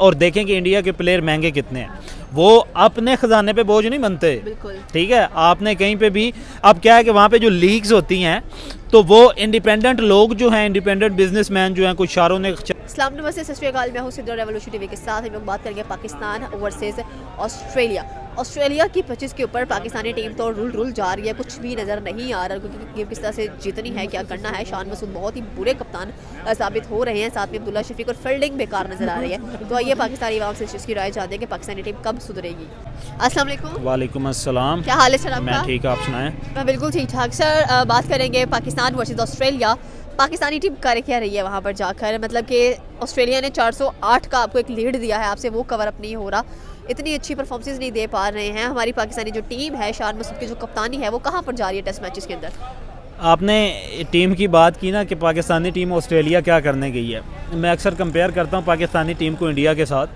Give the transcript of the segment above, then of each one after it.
और देखें कि इंडिया के प्लेयर महंगे कितने हैं। वो अपने ख़जाने पे बोझ नहीं बनते, ठीक है। आपने कहीं पे भी, अब क्या है कि वहाँ पे जो लीग्स होती हैं तो वो इंडिपेंडेंट लोग जो हैं, इंडिपेंडेंट बिजनेसमैन जो हैं, कुछ शारों ने। अस्सलाम नमस्ते, सत श्री अकाल। मैं हूँ सिद्धू रेवोल्यूशन टीवी के साथ। हम लोग बात करेंगे पाकिस्तान वर्सेस ऑस्ट्रेलिया। ऑस्ट्रेलिया की पिचेस के ऊपर पाकिस्तानी टीम तो रुल जा रही है, कुछ भी नज़र नहीं आ रहा क्योंकि गेम किस तरह से जीतनी है, क्या करना है। शान मसूद बहुत ही बुरे कप्तान साबित हो रहे हैं, साथ में अब्दुल्ला शफीक, और फील्डिंग बेकार नज़र आ रही है। तो आइए पाकिस्तानी अवाम से इसकी राय चाहते हैं कि पाकिस्तानी टीम कब सुधरेगी। अस्सलाम वालेकुम। वालेकुम अस्सलाम। क्या हाल है सर आपका? मैं ठीक, आप सुनाएं। मैं बिल्कुल ठीक ठाक सर। बात करेंगे Pakistan versus Australia. Pakistani team कर क्या रही है वहाँ पर जाकर? मतलब कि ऑस्ट्रेलिया ने 408 का आपको एक लीड दिया है, आपसे वो कवर अप नहीं हो रहा, इतनी अच्छी परफॉर्मेंस नहीं दे पा रहे हैं। हमारी पाकिस्तानी जो टीम है, शान मसूद की जो कप्तानी है, वो कहाँ पर जा रही है टेस्ट मैचेस के अंदर? आपने टीम की बात की ना कि पाकिस्तानी टीम ऑस्ट्रेलिया क्या करने गई है। मैं अक्सर कंपेयर करता हूँ पाकिस्तानी टीम को इंडिया के साथ,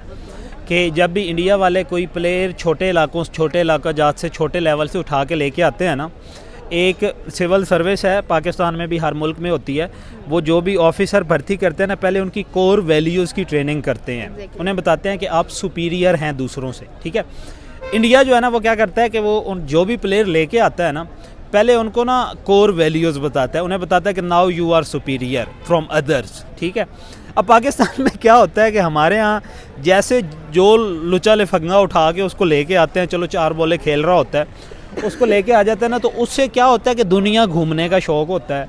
कि जब भी इंडिया वाले कोई प्लेयर छोटे इलाका जात से, छोटे लेवल से उठा के लेके आते हैं ना, एक सिविल सर्विस है पाकिस्तान में भी, हर मुल्क में होती है। वो जो भी ऑफिसर भर्ती करते हैं ना, पहले उनकी कोर वैल्यूज़ की ट्रेनिंग करते हैं। उन्हें बताते हैं कि आप सुपीरियर हैं दूसरों से, ठीक है। इंडिया जो है ना, वो क्या करता है कि वो जो भी प्लेयर लेके आता है ना, पहले उनको ना कोर वैल्यूज़ बताता है। उन्हें बताता है कि now you are superior from others, ठीक है। अब पाकिस्तान में क्या होता है कि हमारे यहाँ जैसे जो लुचा लिफंगा उठा के उसको लेके आते हैं, चलो 4 बॉलें खेल रहा होता है, उसको लेके आ जाता है ना, तो उससे क्या होता है कि दुनिया घूमने का शौक होता है,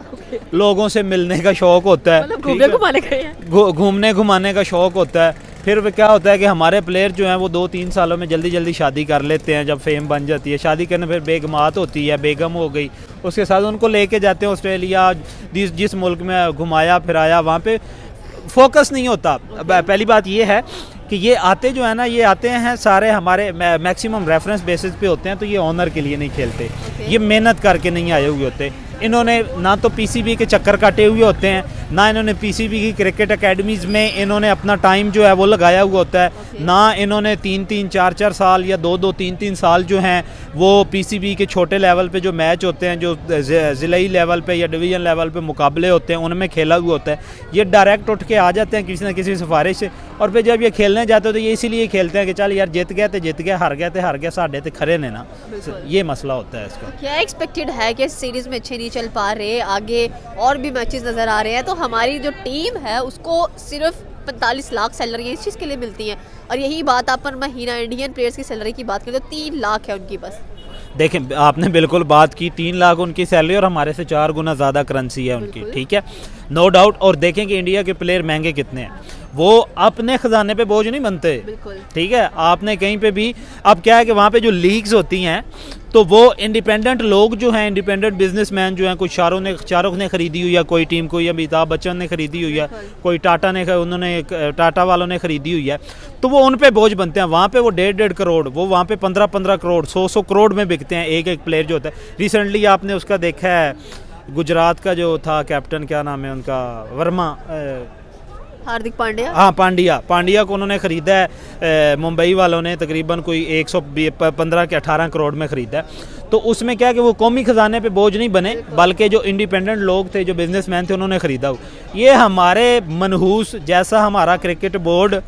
लोगों से मिलने का शौक होता है, घूमने घुमाने का शौक होता है। फिर क्या होता है कि हमारे प्लेयर जो हैं वो 2-3 सालों में जल्दी शादी कर लेते हैं, जब फेम बन जाती है। शादी करने फिर बेगमात होती है, बेगम हो गई, उसके साथ उनको लेके जाते हैं ऑस्ट्रेलिया, जिस मुल्क में घुमाया फिराया, वहाँ पे फोकस नहीं होता। पहली बात ये है कि ये आते जो है ना, ये आते हैं सारे हमारे मैक्सिमम रेफरेंस बेसिस पे होते हैं, तो ये ऑनर के लिए नहीं खेलते, ये मेहनत करके नहीं आए हुए होते। इन्होंने ना तो पीसीबी के चक्कर काटे हुए होते हैं, ना इन्होंने पीसीबी की क्रिकेट एकेडमीज़ में इन्होंने अपना टाइम जो है वो लगाया हुआ होता है, ना इन्होंने 3-3, 4-4 साल या 2-2, 3-3 साल जो हैं वो पीसीबी के छोटे लेवल पे जो मैच होते हैं, जो ज़िलाई लेवल पे या डिवीज़न लेवल पे मुकाबले होते हैं, उनमें खेला हुआ होता है। ये डायरेक्ट उठ के आ जाते हैं किसी न किसी सिफारिश से, और फिर जब ये खेलने जाते हो तो ये इसीलिए खेलते हैं कि चल यार जीत गए तो जीत गए, हार गए साढ़े तो खरे ने ना। ये मसला होता है इसका। क्या एक्सपेक्टेड है कि सीरीज़ में अच्छे नहीं चल पा रहे, आगे और भी मैचेस नज़र आ रहे हैं, तो हमारी जो टीम है उसको सिर्फ 45 लाख सैलरी इस चीज़ के लिए मिलती है, और यही बात आप पर महीना इंडियन प्लेयर्स की सैलरी की बात करें तो 3 लाख है उनकी बस। देखें, आपने बिल्कुल बात की, 3 लाख उनकी सैलरी और हमारे से 4 गुना ज़्यादा करेंसी है उनकी, ठीक है, नो डाउट। और देखें कि इंडिया के प्लेयर महंगे कितने हैं, वो अपने ख़जाने पे बोझ नहीं बनते, ठीक है। आपने कहीं पे भी, अब क्या है कि वहाँ पे जो लीग्स होती हैं तो वो इंडिपेंडेंट लोग जो हैं, इंडिपेंडेंट बिजनेसमैन जो हैं, कुछ शाहरुख ने ख़रीदी हुई है कोई टीम, कोई अमिताभ बच्चन ने ख़रीदी हुई है, कोई टाटा वालों ने ख़रीदी हुई है, तो वो उन पे बोझ बनते हैं। वहाँ पे वो 1.5 करोड़, वो वहाँ पे 15 करोड़, 100 करोड़ में बिकते हैं एक प्लेयर जो होता है। रिसेंटली आपने उसका देखा है, गुजरात का जो था कैप्टन, क्या नाम है उनका, वर्मा, हार्दिक पांड्या। हाँ, पांड्या को उन्होंने ख़रीदा है, मुंबई वालों ने तकरीबन कोई 115 के 18 करोड़ में ख़रीदा है। तो उसमें क्या है कि वो कौमी ख़जाने पे बोझ नहीं बने, बल्कि जो इंडिपेंडेंट लोग थे, जो बिजनेसमैन थे, उन्होंने ख़रीदा। ये हमारे मनहूस, जैसा हमारा क्रिकेट बोर्ड,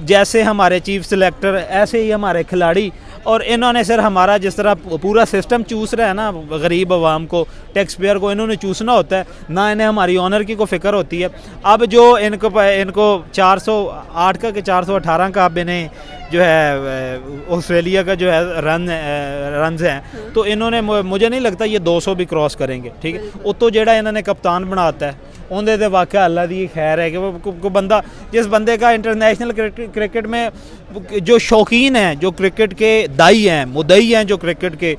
जैसे हमारे चीफ सिलेक्टर, ऐसे ही हमारे खिलाड़ी, और इन्होंने सर हमारा जिस तरह पूरा सिस्टम चूस रहा है ना, गरीब आवाम को, टैक्स पेयर को इन्होंने चूसना होता है ना, इन्हें हमारी ऑनर की को फिक्र होती है। अब जो इनको 408 का कि 418 का अब इन्हें जो है ऑस्ट्रेलिया का जो है रन्स हैं, तो इन्होंने, मुझे नहीं लगता ये 200 भी क्रॉस करेंगे, ठीक है। उतो जेड़ा इन्होंने कप्तान बनाता है उनदे ते वाकई अल्लाह दी खैर है कि वो बंदा, जिस बंदे का इंटरनेशनल क्रिकेट में जो शौकीन हैं, जो क्रिकेट के दाई हैं, मुदई हैं, जो क्रिकेट के,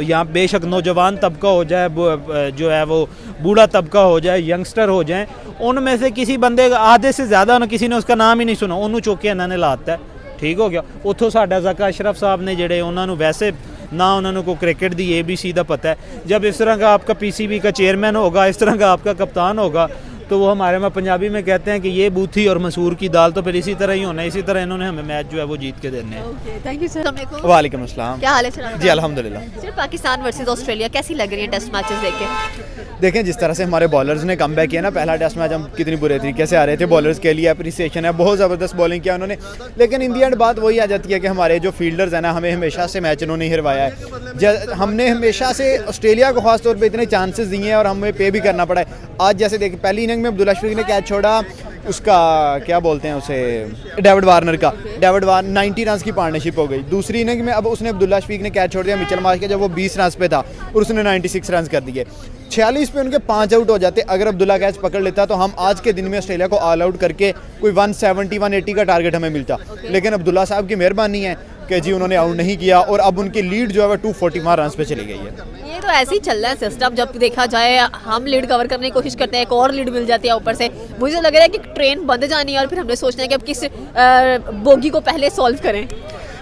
यहाँ बेशक नौजवान तबका हो जाए, जो है वो बूढ़ा तबका हो जाए, यंगस्टर हो जाए, उनमें से किसी बंदे का आधे से ज़्यादा किसी ने उसका नाम ही नहीं सुना, उन्होंने चौके इन्होंने लाता है, ठीक हो गया। उतो साडा ज़का अशरफ साहब ने जेडे उन्होंने वैसे ना उन्होंने को क्रिकेट दी ABC का पता है। जब इस तरह का आपका PCB का चेयरमैन होगा, इस तरह का आपका कप्तान होगा, तो वो हमारे में पंजाबी में कहते हैं कि ये बूथी और मसूर की दाल, तो फिर इसी तरह ही होना है, इसी तरह इन्होंने हमें मैच जो है वो जीत के देने हैं। Okay, thank you sir. वालेकुम अस्सलाम। क्या हाल है सर? जी अल्हम्दुलिल्लाह। सर पाकिस्तान वर्सेस ऑस्ट्रेलिया कैसी लग रही है टेस्ट मैचेस देख के? देखें जिस तरह से हमारे बॉलर्स ने कमबैक किया ना, पहला टेस्ट मैच हम कितनी बुरे तरीके से आ रहे थे, बॉलर्स के लिए अप्रिसिएशन है, बहुत ज़बरदस्त बॉलिंग किया उन्होंने, लेकिन इन दी एंड बात वही आ जाती है कि हमारे जो फील्डर्स हैं ना, हमें हमेशा से मैच उन्होंने हिरवाया है। हमने हमेशा से ऑस्ट्रेलिया को खास तौर पे इतने चांसेस दिए हैं और हमें पे भी करना पड़ा है। आज जैसे देखिए पहली इनिंग में अब्दुल्ला शफीक ने कैच छोड़ा, उसका क्या बोलते हैं उसे, डेविड वार्नर का, 90 रन की पार्टनरशिप हो गई। दूसरी इनिंग में अब उसने अब्दुल्ला शफीक ने कैच छोड़ दिया मिचेल मार्श के, जब वो 20 रन पे था और उसने 96 रन कर दिए। 46 पे उनके 5 आउट हो जाते। अगर अब्दुल्ला कैच पकड़ लेता तो हम आज के दिन में ऑस्ट्रेलिया को ऑल आउट करके कोई 170-180 का टारगेट हमें मिलता, लेकिन अब्दुल्ला साहब की मेहरबानी है कि जी उन्होंने आउट नहीं किया और अब उनकी लीड जो है वो 241 रन पे चली गई है। ये तो ऐसे ही चल रहा है सिस्टम, जब देखा जाए हम लीड कवर करने की कोशिश करते हैं, एक और लीड मिल जाती है ऊपर से। मुझे लग रहा है कि ट्रेन बंद जानी है और फिर हमने सोचना है कि अब किस बोगी को पहले सॉल्व करें।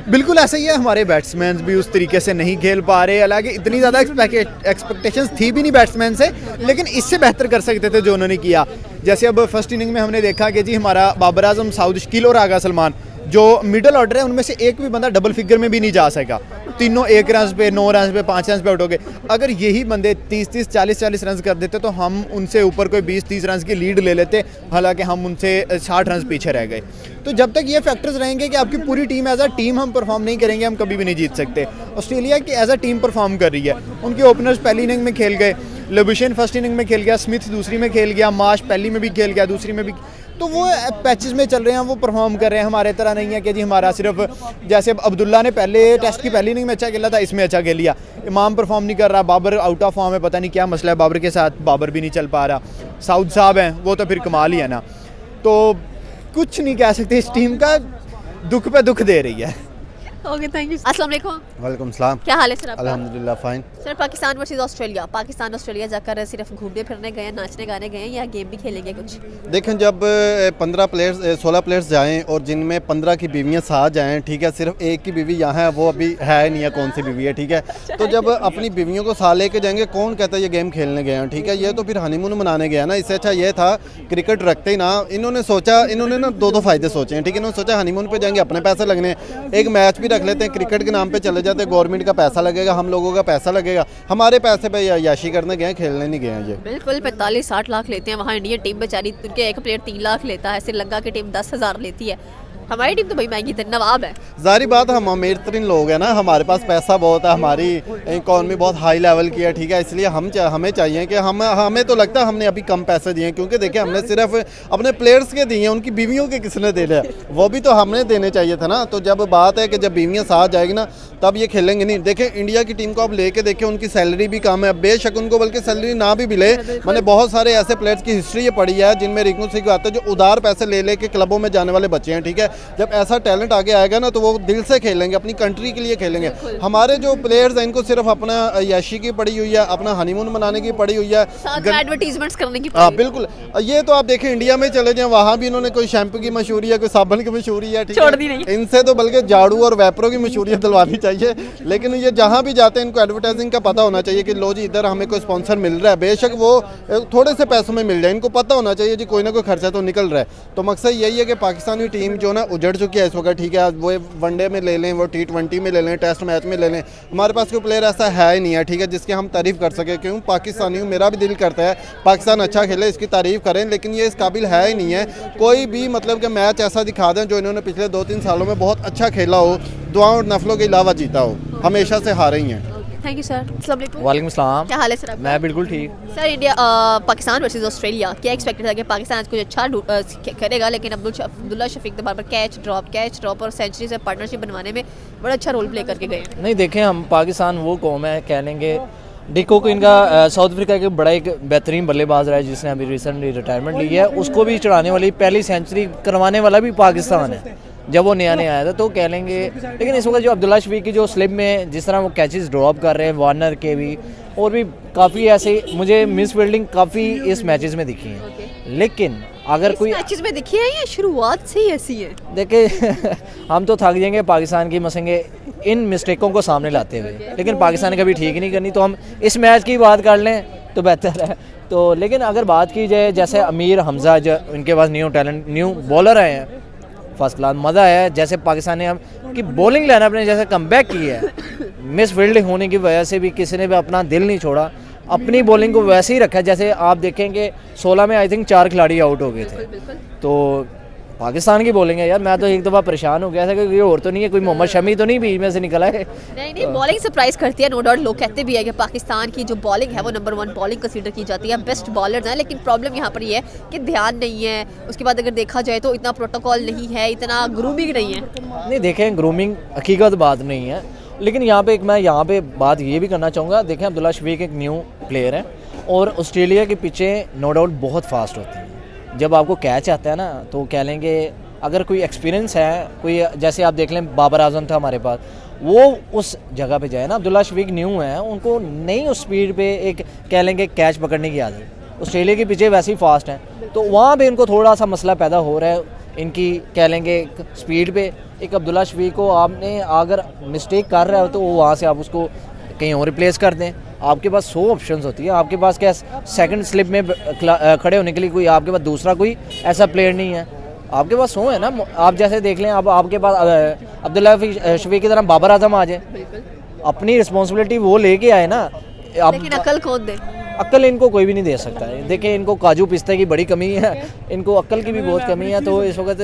बिल्कुल ऐसा ही है, हमारे बैट्समैन भी उस तरीके से नहीं खेल पा रहे। हालांकि इतनी ज़्यादा एक्सपेक्टेशंस थी भी नहीं बैट्समैन से, लेकिन इससे बेहतर कर सकते थे जो उन्होंने किया। जैसे अब फर्स्ट इनिंग में हमने देखा कि जी हमारा बाबर आजम, साउद शकील और आगा सलमान जो मिडल ऑर्डर है, उनमें से एक भी बंदा डबल फिगर में भी नहीं जा सका। तीनों 1 रन पे, 9 रन पे, 5 रन पे आउट हो गए। अगर यही बंदे 30-30, 40-40 रन कर देते तो हम उनसे ऊपर कोई 20-30 रन की लीड ले लेते, हालांकि हम उनसे 60 रन पीछे रह गए। तो जब तक ये फैक्टर्स रहेंगे कि आपकी पूरी टीम एज अ टीम हम परफॉर्म नहीं करेंगे, हम कभी भी नहीं जीत सकते। ऑस्ट्रेलिया की एज अ टीम परफॉर्म कर रही है, उनके ओपनर्स पहली इनिंग में खेल गए, लबुशेन फर्स्ट इनिंग में खेल गया, स्मिथ दूसरी में खेल गया, मार्श पहली में भी खेल गया, दूसरी में भी, तो वो पैचेस में चल रहे हैं, वो परफॉर्म कर रहे हैं। हमारे तरह नहीं है कि जी हमारा सिर्फ, जैसे अब अब्दुल्ला ने पहले टेस्ट की पहली इनिंग में अच्छा खेला था, इसमें अच्छा खेल लिया। इमाम परफॉर्म नहीं कर रहा, बाबर आउट ऑफ फॉर्म है, पता नहीं क्या मसला है बाबर के साथ, बाबर भी नहीं चल पा रहा। साउद साहब हैं वो तो फिर कमाल ही है ना। तो कुछ नहीं कह सकते, इस टीम का दुख पे दुख दे रही है। Okay, thank you. अस्सलाम वालेकुम। वालेकुम सलाम। क्या हाल है सर आपका? अल्हम्दुलिल्लाह fine. Sir Pakistan versus Australia, Pakistan Australia जाकर सिर्फ घूमने फिरने गए, नाचने गाने गए या गेम भी खेलेंगे कुछ? देखें जब 16 प्लेयर्स जाएं और जिनमें 15 की बीवियां साथ जाएं, ठीक है, सिर्फ एक की बीवी यहाँ है, वो अभी है नहीं है, कौन सी बीवी है, ठीक है। तो जब अपनी बीवियों को साथ लेके जाएंगे, कौन कहता है ये गेम खेलने गए हैं, ठीक है, ये तो फिर हनीमून मनाने गया ना। इससे अच्छा ये था क्रिकेट रखते ही ना। इन्होंने सोचा, इन्होंने ना दो फ़ायदे सोचे हैं, ठीक है। इन्होंने सोचा हनीमून पे जाएंगे, अपने पैसे लगने, एक मैच भी रख लेते हैं, क्रिकेट के नाम पे चले जाते, गवर्नमेंट का पैसा लगेगा, हम लोगों का पैसा लगेगा, हमारे पैसे पे याशी करने गए, खेलने नहीं गए हैं। ये बिल्कुल 45-60 लाख लेते हैं वहाँ। इंडियन टीम बेचारी, उनके एक प्लेयर 3 लाख लेता है, श्रीलंका की टीम 10,000 लेती है। हमारी टीम तो भाई महंगी थी, नवाब है। जारी बात, हम अमीर तरीन लोग हैं ना, हमारे पास पैसा बहुत है, हमारी इकॉनमी बहुत हाई लेवल की है, ठीक है। इसलिए हमें चाहिए कि हमें तो लगता है हमने अभी कम पैसे दिए हैं, क्योंकि देखिए हमने सिर्फ अपने प्लेयर्स के दिए हैं, उनकी बीवियों के किसने देने हैं, वो भी तो हमने देने चाहिए था ना। तो जब बात है कि जब बीवियाँ साथ जाएगी ना, तब ये खेलेंगे नहीं। देखें इंडिया की टीम को आप लेके देखें, उनकी सैलरी भी कम है, बेशक उनको बल्कि सैलरी ना भी मिले। मैंने बहुत सारे ऐसे प्लेयर्स की हिस्ट्री ये पढ़ी है जिनमें रिंकू सिंह आते हैं, जो उधार पैसे ले लेके क्लबों में जाने वाले बच्चे हैं, ठीक है। जब ऐसा टैलेंट आगे आएगा ना, तो वो दिल से खेलेंगे, अपनी कंट्री के लिए खेलेंगे। हमारे जो प्लेयर्स हैं, इनको सिर्फ अपना याशी की पड़ी हुई है, अपना हनीमून मनाने की पड़ी हुई है, एडवर्टीजमेंट्स करने की। हाँ बिल्कुल। ये तो आप देखें इंडिया में चले जाएं, वहाँ भी इन्होंने कोई शैम्पू की मशहूरी है, कोई साबुन की मशहूरी है, ठीक है। इनसे तो बल्कि झाड़ू और वैपरों की मशहूरियत दिलवानी चाहिए। लेकिन ये जहाँ भी जाते हैं, इनको एडवर्टाइजिंग का पता होना चाहिए कि लो जी इधर हमें कोई स्पॉन्सर मिल रहा है, बेशक वो थोड़े से पैसों में मिल जाए, इनको पता होना चाहिए जी कोई ना कोई खर्चा तो निकल रहा है। तो मकसद यही है कि पाकिस्तानी टीम जो ना उजड़ चुकी है इस वक्त, ठीक है। वो वनडे में ले लें, वो T20 में ले लें, टेस्ट मैच में ले लें, हमारे पास कोई प्लेयर ऐसा है ही नहीं है, ठीक है, जिसके हम तारीफ़ कर सके। क्यों पाकिस्तानी हूँ, मेरा भी दिल करता है पाकिस्तान अच्छा खेले, इसकी तारीफ़ करें, लेकिन ये इस काबिल है ही नहीं है। कोई भी मतलब कि मैच ऐसा दिखा दें जो इन्होंने पिछले 2-3 सालों में बहुत अच्छा खेला हो, दुआओं और नफलों के अलावा जीता हो, हमेशा से हारे ही हैं। Thank you sir. अस्सलाम वालेकुम। वालेकुम सलाम। क्या हाल है सर आपका? मैं बिल्कुल ठीक। Sir India Pakistan versus Australia, क्या एक्सपेक्टेड था कि पाकिस्तान आज कुछ अच्छा करेगा, लेकिन अब्दुल्ला शफीक तो बार बार कैच ड्रॉप और सेंचुरी से पार्टनरशिप बनवाने में बड़ा अच्छा रोल प्ले करके गए। नहीं देखें, हम पाकिस्तान वो कौम है, कह लेंगे डिको को, इनका साउथ अफ्रीका के बड़ा एक बेहतरीन बल्लेबाज रहा है जिसने अभी रिसेंटली रिटायरमेंट ली है, उसको भी चढ़ाने वाली पहली सेंचुरी करवाने वाला भी पाकिस्तान है जब वो नया आया था, तो कह लेंगे। लेकिन इस वक्त जो अब्दुल्ला शफीक की जो स्लिप में जिस तरह वो कैचेस ड्रॉप कर रहे हैं, वार्नर के भी, और भी काफ़ी ऐसे मुझे मिस फील्डिंग काफ़ी इस मैचेस में दिखी है। लेकिन अगर कोई मैचेस में दिखी है या शुरुआत से ही ऐसी है? देखिए हम तो थक जाएंगे पाकिस्तान की मसेंगे इन मिस्टेकों को सामने लाते हुए, लेकिन पाकिस्तान ने कभी ठीक नहीं करनी। तो हम इस मैच की बात कर लें तो बेहतर है। तो लेकिन अगर बात की जाए जैसे अमीर हमजा, जो उनके पास न्यू टैलेंट, न्यू बॉलर आए हैं फर्स्ट क्लास, मज़ा है। जैसे पाकिस्तान ने हम कि बॉलिंग लाइनअप ने जैसे कमबैक की है, मिस फील्डिंग होने की वजह से भी किसी ने भी अपना दिल नहीं छोड़ा, अपनी बॉलिंग को वैसे ही रखा है। जैसे आप देखेंगे 16 में आई थिंक 4 खिलाड़ी आउट हो गए थे। तो पाकिस्तान की बॉलिंग है यार, मैं तो एक दफ़ा परेशान हो गया था कि और तो नहीं है, कोई मोहम्मद शमी तो नहीं बीच में से निकला है। नहीं बॉलिंग सरप्राइज करती है, नो डाउट। लोग कहते भी है कि पाकिस्तान की जो बॉलिंग है वो नंबर 1 बॉलिंग कंसीडर की जाती है, बेस्ट बॉलर्स हैं। लेकिन प्रॉब्लम यहाँ पर ये है कि ध्यान नहीं है। उसके बाद अगर देखा जाए तो इतना प्रोटोकॉल नहीं है, इतना ग्रूमिंग नहीं है। नहीं देखें, ग्रूमिंग हकीकत बात नहीं है, लेकिन यहाँ पे मैं यहाँ पे बात ये भी करना चाहूँगा। देखें, अब्दुल्ला शफीक एक न्यू प्लेयर है और ऑस्ट्रेलिया के पीछे नो डाउट बहुत फास्ट होती है। जब आपको कैच आता है ना तो कह लेंगे अगर कोई एक्सपीरियंस है, कोई जैसे आप देख लें बाबर आजम था हमारे पास, वो उस जगह पे जाए ना, अब्दुल्ला शफीक न्यू है, उनको नहीं उस स्पीड पे एक कह लेंगे कैच पकड़ने की आदत। ऑस्ट्रेलिया के पीछे वैसे ही फास्ट हैं, तो वहाँ पे इनको थोड़ा सा मसला पैदा हो रहा है इनकी कह लेंगे स्पीड पे। एक अब्दुल्ला शफीक को आपने अगर मिस्टेक कर रहा हो तो वहाँ से आप उसको कहीं और रिप्लेस कर दें। आपके पास 100 ऑप्शंस होती है, आपके पास क्या सेकंड स्लिप में खड़े होने के लिए कोई आपके पास दूसरा कोई ऐसा प्लेयर नहीं है, आपके पास 100 है ना। आप जैसे देख लें, अब आपके पास अब्दुल्ला शफीक की तरह बाबर आजम आ जाए, अपनी रिस्पॉन्सिबिलिटी वो लेके आए ना। अब लेकिन अकल कौन दे? अक्ल इनको कोई भी नहीं दे सकता है। देखिए, इनको काजू पिस्ते की बड़ी कमी है, इनको अक्ल की भी बहुत कमी है। तो इस वक्त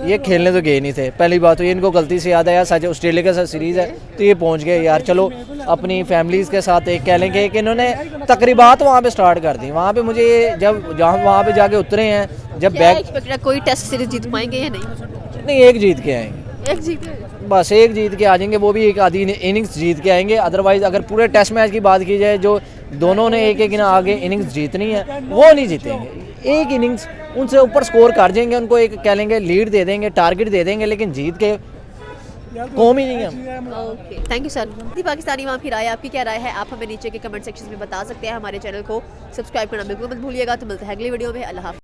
ये खेलने तो गए नहीं थे। पहली बात तो ये इनको गलती से याद आया, सच ऑस्ट्रेलिया के साथ सीरीज़ है तो ये पहुंच गए यार, चलो अपनी फैमिलीज़ के साथ एक कह लेंगे कि इन्होंने तकरीबात वहाँ पे स्टार्ट कर दी। वहाँ पे मुझे जब जहाँ वहाँ पे जाके उतरे हैं, जब बैक कोई टेस्ट सीरीज जीत पाएंगे या नहीं? एक जीत के आएंगे, एक जीत बस एक जीत के आ जाएंगे, वो भी एक आधी इनिंग्स जीत के आएंगे। अदरवाइज़ अगर पूरे टेस्ट मैच की बात की जाए, जो दोनों ने एक एक आगे इनिंग्स जीतनी है, वो नहीं जीतेंगे। एक इनिंग्स उनसे ऊपर स्कोर कर जाएंगे, उनको एक कह लेंगे लीड दे देंगे, टारगेट दे देंगे, लेकिन जीत के कौम ही नहीं है। Okay, thank you sir. Pakistani वहाँ फिर आए, आपकी क्या राय है आप हमें नीचे के कमेंट सेक्शन में बता सकते हैं। हमारे चैनल को सब्सक्राइब करना बिल्कुल मत भूलिएगा। तो मिलते हैं अगली वीडियो में। अल्लाह हाफ़िज़।